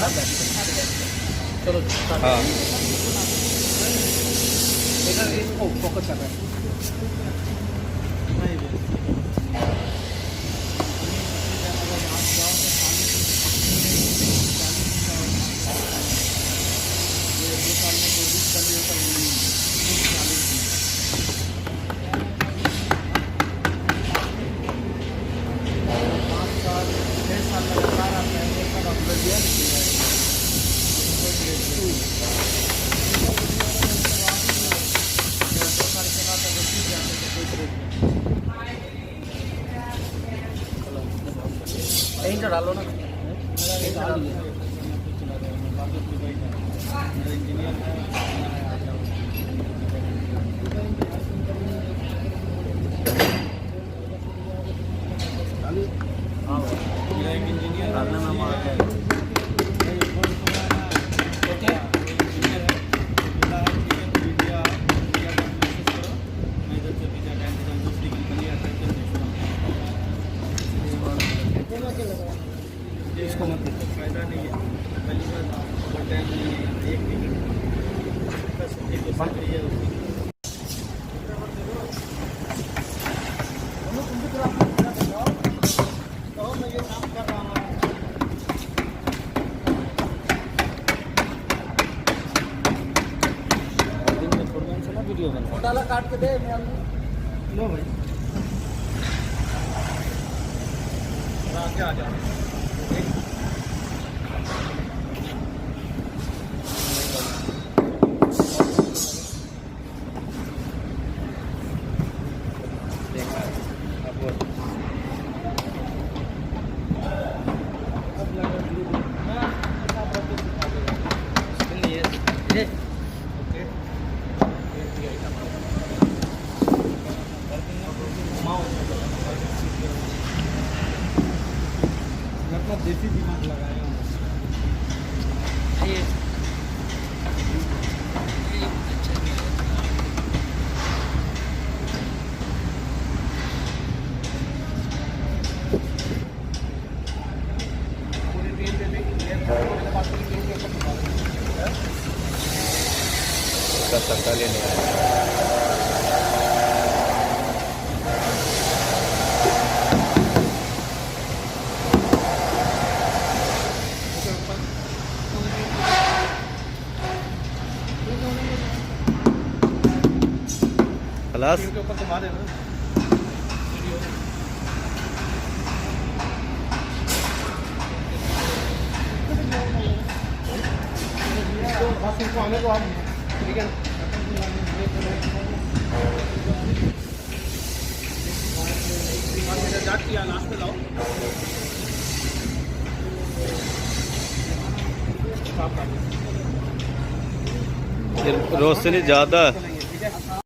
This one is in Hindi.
चलो हाँ इधर इसको फोकस कर रहा है। डालो ना इंजीनियर डालने में हमारा इसको मत फायदा नहीं है टाइम नहीं है एक मिनट बस तो मैं ये काम कर रहा हूँ दिन में थोड़ा सा ना वीडियो बना डाला काट के दे मैं लो भाई आगे आ जाओ देसी दिमाग लगाया हूँ सट्टा लेने आया खलास के ऊपर घुमा देना आने को आप ठीक है जाट किया लास्ट पे लाओ रोशनी ज़्यादा